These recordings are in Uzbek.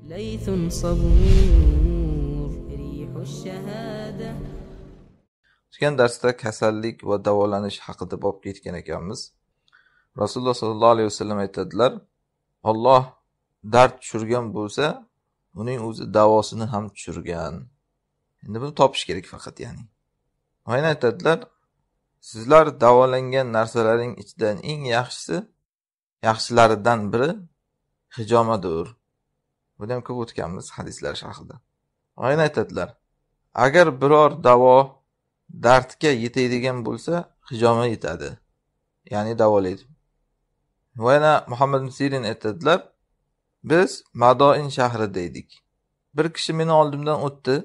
ليث صبور ريح الشهادة. O'tgan darsda kasallik va davolanish haqida bob ketgan ekanmiz. Rasululloh sollallohu alayhi vasallam aytadilar, Alloh dard tushirgan bo'lsa, uning o'zi davosini ham tushirgan. Endi buni topish kerak faqat, ya'ni. Ayni aytadilar, sizlar davolangan narsalaring ichidan eng yaxshilaridan biri hijomadir. Buni ham ko'p o'tganmiz hadislar sharhida. Ayni aytadilar, agar biror davo dardga yetadigan bo'lsa, hijoma yetadi. Ya'ni davolaydi. Va yana Muhammad ibn Sirin aytadilar, biz Madoin shahrida edik. Bir kishi meni oldimdan o'tdi.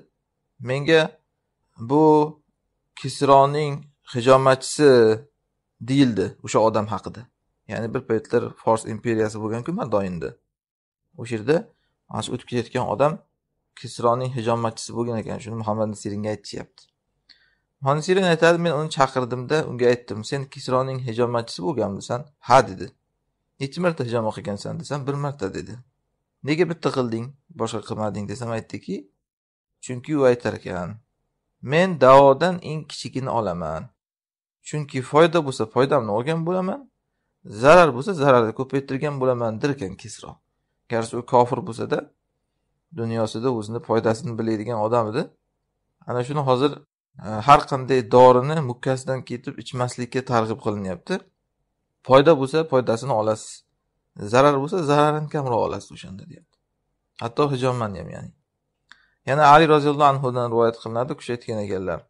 Menga bu Kisroning hijomachisi deyildi o'sha odam haqida. Ya'ni bir paytlar Fors imperiyasi bo'lgan-ku Madoinda. O'sha yerda ana o'tib ketayotgan odam Kisroning hijomachisi bo'lgan ekan. Shuni Muhammad ibn Siringa aytishyapti. Muhammad ibn Sirin aytadi, men uni chaqirdimda, unga aytdim, sen Kisroning hijomachisi bo'lganmisan? Ha dedi. Necha marta hijoma qilgansan desam, bir marta dedi. Nega bitta qilding, boshqa qilmading desam, aytdiki, chunki u aytar ekan, men davodan eng kichigini olaman. Chunki foyda bo'lsa foydamni olgan bo'laman, zarar bo'lsa zararni ko'paytirgan bo'laman derkan Kisro. Garchi u kofir bo'lsa-da, dunyosida o'zini foydasini biladigan odam edi. Ana shuni hozir har qanday dorini mukkasidan ketib ichmaslikka targ'ib qilinyapti. Foyda bo'lsa foydasini olasiz. Zarar bo'lsa zararini kamroq olasiz o'shanda deyapti. Hatto hijomanni ham, ya'ni. Yana Ali roziyallohu anhudan rivoyat qilinadi, kishi aytgan ekanlar.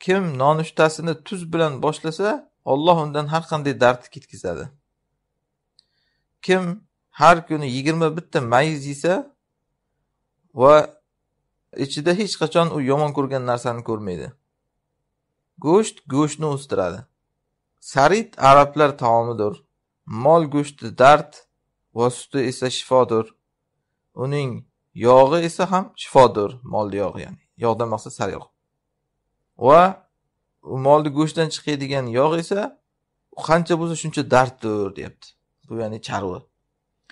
Kim nonushtasini tuz bilan boshlasa, Alloh undan har qanday dardni ketkazadi. Kim har kuni 21 ta mayiz yesa va ichida hech qachon u yomon ko'rgan narsani ko'rmaydi. Go'shtni o'stiradi. Sarit arablar taomidir. Mol go'shti dard va suti esa shifodir. Uning yog'i esa ham shifodir, molli yog'i, ya'ni. Yog'dan maqsad sariyog'. Va u molli go'shtdan chiqadigan yog' esa qancha bo'lsa shuncha darddir, deyapti. Bu ya'ni charvi.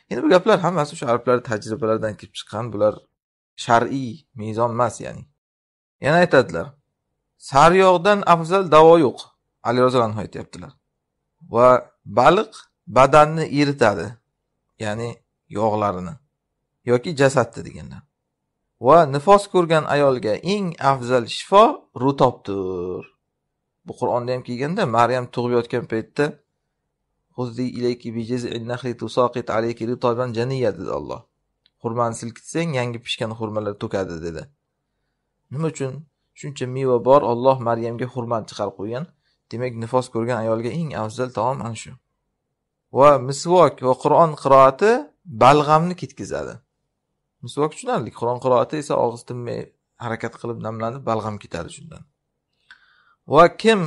Endi bu gaplar hammasi o'sha arablar tajribalaridan kelib chiqqan, bular shar'iy mezon emas, ya'ni. Yana aytadilar, sariyog'dan afzal davo yo'q. Ali roziyallohu anhu aytibdilar. Va baliq badanni eritadi, ya'ni yog'larini yoki jasadni deganlar. Va nifos ko'rgan ayolga eng afzal shifo rutobdir. Bu Qur'onda ham kelganda, Maryam tug'ib paytda Xuzzi ilayki bi jiz'in nakhli tusaqit alayki rutaban janiyya dedi Alloh. Xurmani silkitsang, yangi pishgan xurmalar to'kadi dedi. Nima uchun? Shuncha meva bor, Alloh Maryamga xurmani chiqarib qo'ygan. Demak, nifos ko'rgan ayolga eng afzal taom ana shu. Va misvok va Qur'on qiroati balg'amni ketkazadi. Misvok tushunarli, Qur'on qiroati esa og'iz tinmay harakat qilib namlanib balg'am ketadi shundan. Va kim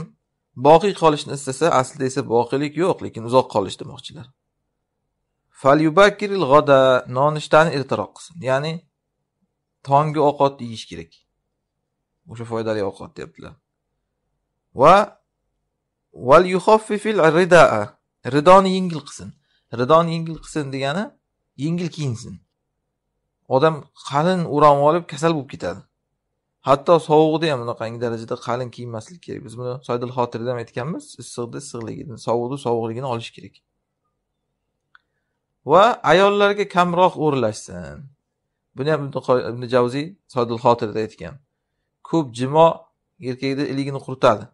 boqiy qolishni istasa, aslida esa boqiylik yo'q, lekin uzoq qolish demoqchilar. Falyubakiril g'ada, nonushtani ertaroq qilsin. Ya'ni tongi ovqat yeyish kerak. O'sha foydali ovqat deyaptilar. Va val yukhaffifil ridaa, ridoni yengil qilsin. Ridoni yengil qilsin degani yengil kiyinsin. Odam qalin o'ram olib kasal bo'lib ketadi. Hatto sovuqda ham bunaqangi darajada qalin kiymaslik kerak. Biz buni Soydil Xotirda ham aytganmiz, issiqligini, sovuqligini olish kerak. Va ayollarga kamroq o'rlashsin. Buni ham Ibn Javziy Soydil Xotirda aytgan. Ko'p jimo erkakda iligini quritadi.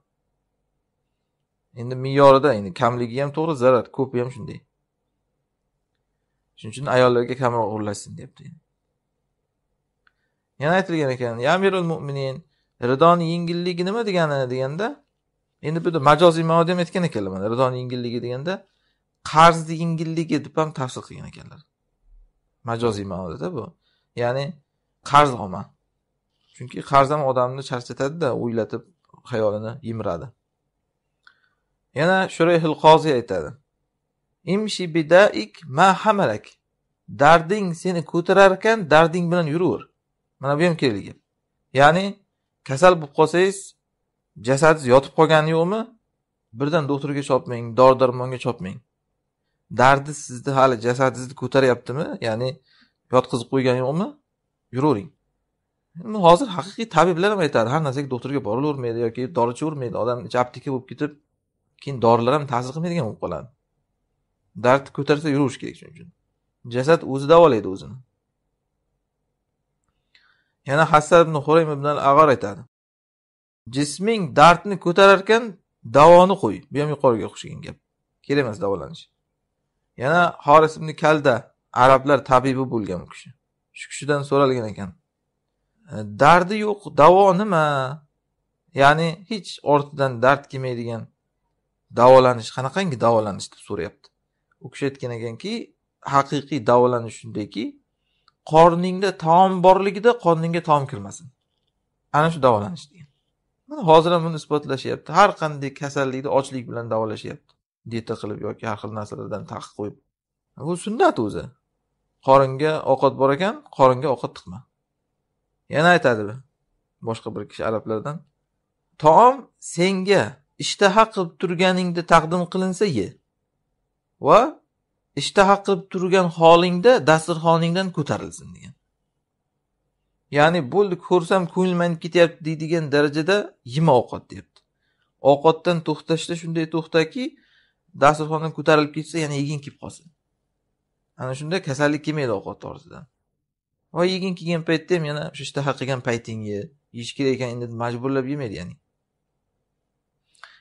Endi me'yorida, endi kamligi ham to'g'ri zarar, ko'pi ham shunday. Shuning uchun ayollarga kamroq o'rlashsin deyapti. Yana aytilgan ekan, ya amirul mu'minin, ridoni yengilligi nima deganda, endi bu majoziy ma'noda ham aytgan ekanlar, mana ridoni yengilligi deganda qarzni yengilligi deb ham tafsir qilgan ekanlar. Majoziy ma'noda bu. Ya'ni qarz olma. Chunki qarz ham odamni charchatadi-da, o'ylatib xayolini yimiradi. Yana Shurayhil Qozi aytadi. Imshi bidaik ma hamalak. Darding seni ko'tarar ekan, darding bilan yuraver. Mana bu ham kerak. Ya'ni kasal bo'lib qolsangiz, jasadingiz yotib qolgani yo'qmi? Birdan doktorga chopmang, dori-darmonga chopmang. Dardi sizni hali jasadingizni ko'taryaptimi? Ya'ni yotqizib qo'ygan yo'qmi? Yuravering. Hozir haqiqiy tabiblar ham aytadi, har narsaga doktorga borilavermaydi yoki dori ichavermaydi. Odam ichi aptika bo'lib ketib, keyin dorilar ham ta'sir qilmaydigan bo'lib qoladi. Dard ko'tarsa yuraverish kerak shuning uchun. Jasad o'zi davolaydi o'zini. Yana Hasan ibn Huraym ibn al-Ag'ar aytadi. Jisming dardni ko'tarar ekan, davoni qo'y. Bu ham yuqoriga o'xshagan gap. Kerak emas davolanish. Yana Haris ibn Kalda, arablar tabibi bo'lgan bu kishi. Shu kishidan so'ralgan ekan. Dardi yo'q, davo nima? Ya'ni hech ortidan dard kelmaydigan davolanish qanaqangi davolanish deb so'rayapti. U kishi aytgan ekanki, haqiqiy davolanish shundayki, qorningda taom borligida qorningga taom kirmasin. Ana shu davolanish degan. Mana hozir ham buni isbotlashyapti. Har qanday kasallikni ochlik bilan davolashyapti. Dieta qilib yoki har xil narsalardan taqiq qo'yib. Bu sunnat o'zi. Qoringa ovqat bor ekan, qoringa ovqat tiqma. Yana aytadi boshqa bir kishi arablardan. Taom senga ishtaha qilib turganingda taqdim qilinsa ye. Va ishtaha qilib turgan holingda dasturxoningdan ko'tarilsin degan. Ya'ni bo'ldi ko'rsam ko'nglim aynib ketyapti deydigan darajada yema ovqat deyapti. Ovqatdan to'xtashda shunday to'xtaki, dasturxondan ko'tarilib ketsa yana yegin kelib qolsin. Ana shunda kasallik kelmaydi ovqat orasidan. Va yegin kelgan paytda ham yana shu ishtaha qilgan paytingni yeyish kerak ekan, endi majburlab yemaydi ya'ni.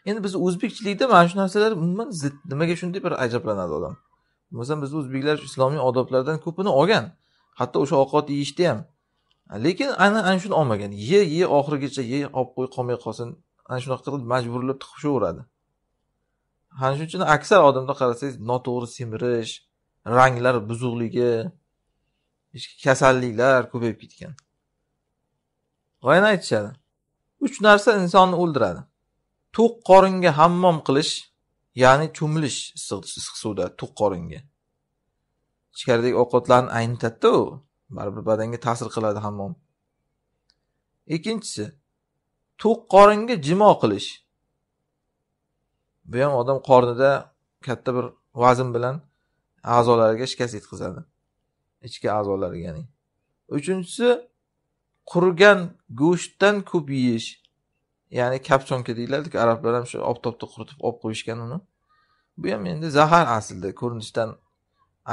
Endi biz o'zbekchilikda mana shu narsalar umuman zid. Nimaga shunday bir ajablanadi odam. Masalan biz o'zbeklar islomiy odoblardan ko'pini olgan. Hatto o'sha ovqat yeyishda ham. Lekin ana shuni olmagan. Ye oxirigacha ye, olib qo'y qolmay qolsin. Ana shunaqa qilib majburlab tiqishaveradi. Ana shuning uchun aksar odamda qarasangiz noto'g'ri semirish, ranglar buzuqligi, kasalliklar ko'payib ketgan. Va yana aytishadi. 3 narsa insonni o'ldiradi. To'q qoringa hammom qilish, ya'ni cho'milish issiq suvda to'q qoringa. Ichkaridagi ovqatlarni aynitadi u, baribir badanga ta'sir qiladi hammom. Ikkinchisi, to'q qoringa jimo qilish. Bu ham odam qornida katta bir vazn bilan a'zolariga shikast yetkazadi. Ichki a'zolariga ya'ni. Uchinchisi, qurigan go'shtdan ko'p yeyish. Ya'ni kapchonka deyiladi-ku, arablar ham shu oftobda quritib olib qo'yishgan uni. Bu ham endi zahar aslida, ko'rinishdan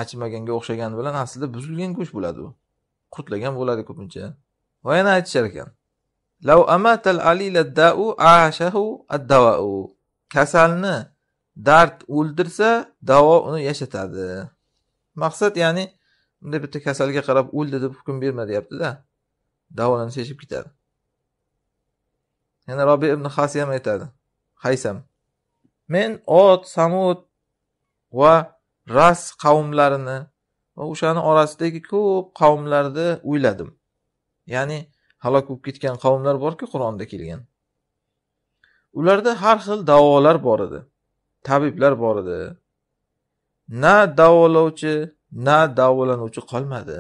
achimaganga o'xshagani bilan aslida buzilgan go'sht bo'ladi u. Qurtlagan bo'ladi ko'pincha. Va yana aytishar ekan. Law amatal alila da'u ashahu ad-dawa'u. Kasalni dard o'ldirsa, davo uni yashatadi. Maqsad ya'ni bunday bitta kasalga qarab o'ldi deb hukm berma deyapti-da. Davolansa yashab ketadi. Yana Robi ibn Xasiyam aytadi. Haysam. Men Ot, Samud va Ras qavmlarini va o'shani orasidagi ko'p qavmlarni o'yladim. Ya'ni halok bo'lib ketgan qavmlar bor-ku Qur'onda kelgan. Ularda har xil davolar bor edi. Tabiblar bor edi. Na davolovchi, na davolanuvchi qolmadi.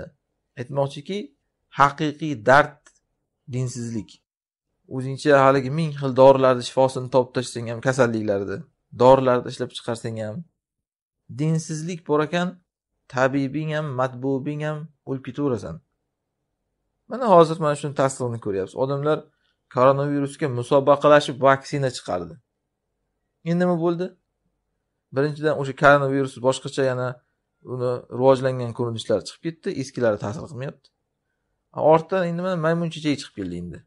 Aytmoqchiki, haqiqiy dard dinsizlik. O'zingcha haligi 1000 xil dorilarning shifosini topib tashlsang ham kasalliklarni, dorilarni ishlab chiqarsang ham dinsizlik bor ekan, tabibing ham, matbubing ham o'lib ketaverasan. Mana hozir mana shuni tasdig'ini ko'ryapsiz. Odamlar koronavirusga musobaqalashib vaksina chiqardi. Endi nima bo'ldi? Birinchidan o'sha koronavirus boshqacha yana uni rivojlangan ko'rinishlar chiqib ketdi, eskilari ta'sir qilmayapti. Ortdan endi mana maymun chechagi chiqib keldi endi.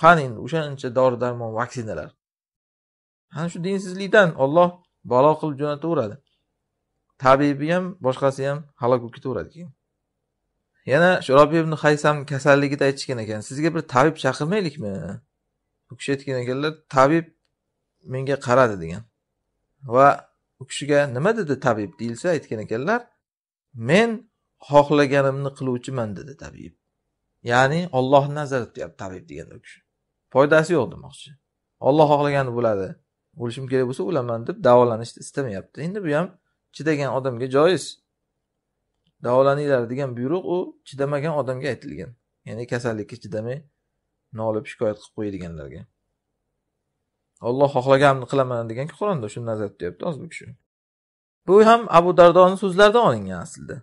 Qani endi o'shancha dori-darmon, vaksinalar. Ana shu dinsizlikdan Alloh balo qilib jo'nataveradi. Tabibi ham, boshqasi ham halok bo'lib ketaveradi keyin. Yana Robi ibn Haysam kasalligida aytishgan ekan, sizga bir tabib chaqirmaylikmi? Bu kishi aytgan ekanlar, tabib menga qaradi degan. Va u kishiga nima dedi tabib deyilsa aytgan ekanlar, men xohlaganimni qiluvchiman dedi tabib. Ya'ni Alloh nazorat qilyapti tabib degan u kishi. Foydasi yo'q demoqchi. Alloh xohlagani bo'ladi. Bo'lishim kerak bo'lsa o'laman deb davolanishni istamayapti. Endi bu ham chidagan odamga joiz. Davolaninglar degan buyruq u chidamagan odamga aytilgan. Ya'ni kasallikka chidamay nolib shikoyat qilib qo'yadiganlarga. Alloh xohlaganini qilaman degan-ku Qur'onda shuni nazorat qilyapti hozir bu kishi. Bu ham Abu Dardoning so'zlaridan olingan aslida.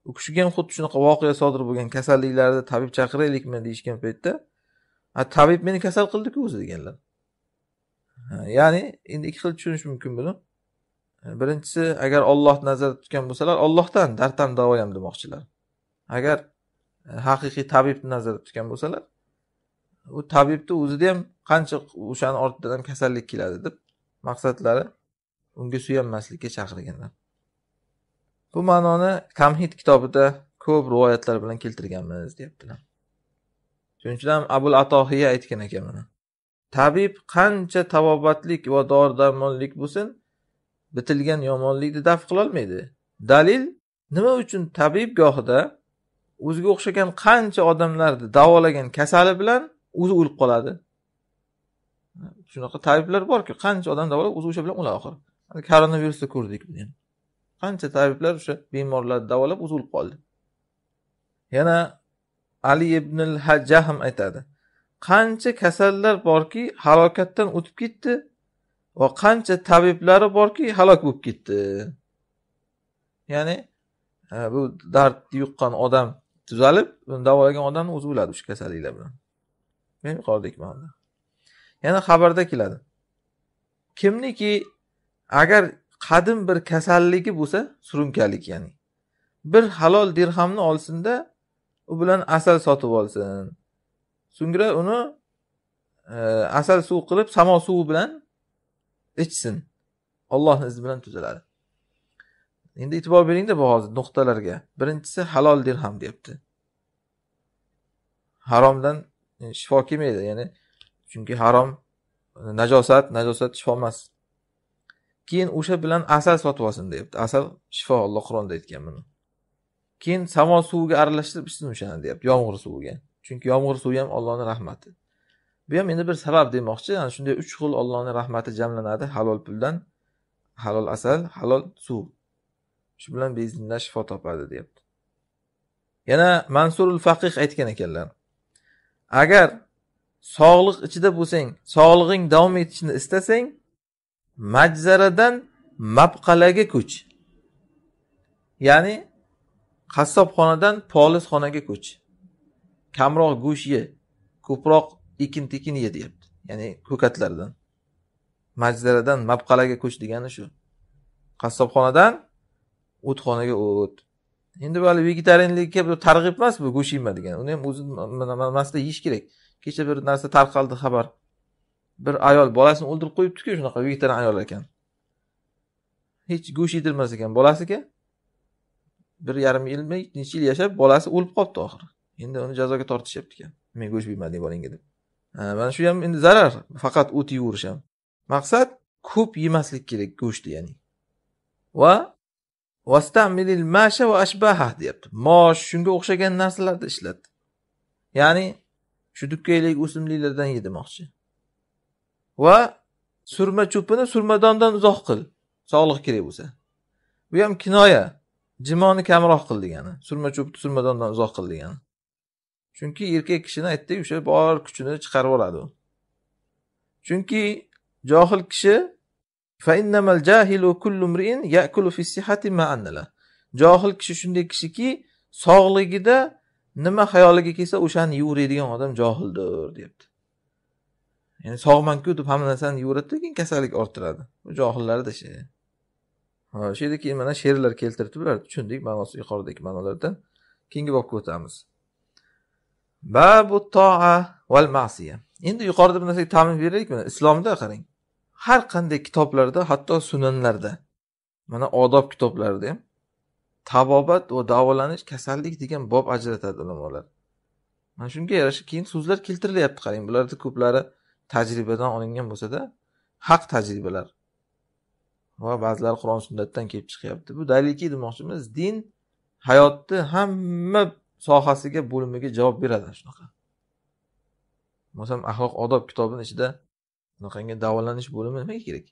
u kishiga ham xuddi shunaqa voqea sodir bo'lgan, kasalliklarda tabib chaqiraylikmi deyishgan paytda tabib meni kasal qildi-ku o'zi deganlar. Ya'ni endi ikki xil tushunish mumkin buni. Birinchisi, agar Alloh nazarda tutgan bo'lsalar, Allohdan darddan davoyam demoqchilar. Agar haqiqiy tabibni nazarda tutgan bo'lsalar, u tabibni o'zida ham qancha o'shani ortidan ham kasallik keladi deb maqsadlari unga suyanmaslikka chaqirganlar. Bu ma'noni Tamhid kitobida ko'p rivoyatlar bilan keltirganmiz deyaptilar. Shuning uchun ham Abul Atohiya aytgan ekan mana. Tabib qancha tavobatlik va dori-darmonlik bo'lsin, bitilgan yomonlikni daf qila olmaydi. Dalil, nima uchun tabib gohida o'ziga o'xshagan qancha odamlarni davolagan kasali bilan o'zi o'lib qoladi. Shunaqa tabiblar borki, qancha odam davolab o'zi o'sha bilan o'ladi oxir. Koronavirusda ko'rdik buni. Qancha tabiblar o'sha bemorlarni davolab o'zi o'lib qoldi. Yana Ali ibn al-Hajjah ham aytadi. Qancha kasallar borki, halokatdan o'tib ketdi va qancha tabiblari borki, halok bo'lib ketdi. Ya'ni bu dard yuqqan odam tuzalib, uni davolagan odamni o'zi o'ladi o'sha kasalliklar bilan. Men yuqoridagi ma'noda. Yana xabarda keladi. Kimniki agar qadim bir kasalligi bo'lsa, surunkalik ya'ni, bir halol dirhamni olsinda, u bilan asal sotib olsin. So'ngra uni asal suv qilib, samo suvi bilan ichsin. Allohning izni bilan tuzaladi. Endi e'tibor bering-da bu hozir nuqtalarga. Birinchisi halol dirham deyapti. Haromdan shifo kelmaydi, ya'ni chunki harom najosat shifo emas. Keyin o'sha bilan asal sotib olsin deyapti. Asal shifo, Alloh Qur'onda aytgan buni. Keyin samo suviga aralashtirib ichsin o'shani deyapti, yomg'ir suviga. Chunki yomg'ir suvi ham Allohning rahmati. Bu ham endi bir sabab demoqchi, ya'ni shunday 3 xil Allohning rahmati jamlanadi, halol puldan, halol asal, halol suv. Shu bilan beznillah shifo topadi deyapti. Yana Mansurul Faqih aytgan ekanlar. Agar sog'liq ichida bo'lsang, sog'lig'ing davom etishini istasang, majzaradan mabqalaga ko'ch. Ya'ni qassobxonadan polizxonaga ko'ch. Kamroq go'sht ye, ko'proq ekin-tekin ye deyapti. Ya'ni ko'katlardan. Majzaradan mabqalaga ko'ch degani shu. Qassobxonadan o'txonaga o't. Endi vali vegetarianlikka bir targ'ib emas bu go'sht yema degan. Uni ham o'zi masda yeyish kerak. Kecha bir narsa tarqaldi xabar. Bir ayol bolasini o'ldirib qo'yibdi-ku, shunaqa vegetarian ayol ekan. Hech go'sht yedirmas ekan bolasiga. 1,5 yilmi, necha yil yashab, bolasi o'lib qoldi oxiri. Endi uni jazoga tortishyapti ekan. Men go'sht yemadim bolangga deb. Mana shu ham endi zarar, faqat o't yeyverish ham. Maqsad ko'p yemaslik kerak go'shtni, ya'ni. Va wastamilil masha va ashbaha deyapti. Mosh, shunga o'xshagan narsalarni ishlat. Ya'ni shu dukkaylik o'simliklardan yedirmoqchi. Va surma cho'pini surmadondan uzoq qil. Sog'liq kerak bo'lsa. Bu ham kinoya. Jimoni kamroq qil degani. Surma cho'pni surmadondan uzoq qil degani. Chunki erkak kishini aytdi, o'sha bor kuchini chiqarib oladi u. Chunki johil kishi fa innamal jahilu kullu mri'in ya'kulu fi sihhati ma annala. Johil kishi shunday kishiki, sog'ligida nima xayoliga kelsa o'shani yeyveradigan odam johildir, deyapti. Ya'ni sog'manku deb hamma narsani yeyveradi, lekin kasallik orttiradi. Bu johillarda shu. Shu yerda keyin mana she'rlar keltirib ular tushundik, ma'nosi yuqoridagi ma'nolardan. Keyingi bobga o'tamiz. Babu to'a val ma'siya. Endi yuqorida bir narsaga ta'min beraylik mana. Islomda qarang. Har qanday kitoblarda, hatto sunanlarda, mana odob kitoblarida ham tabobat va davolanish, kasallik degan bob ajratadi ulamolar. Mana shunga yarasha keyin so'zlar keltirilyapti, qarang. Bularda ko'plari tajribadan olingan bo'lsa-da, haq tajribalar. Va ba'zilar Qur'on sunnatdan kelib chiqyapti. Bu dalilki demoqchimiz, din hayotni hamma sohasiga, bo'limiga javob beradi shunaqa. Masalan, axloq odob kitobining ichida bunaqangi davolanish bo'limi nima kerak?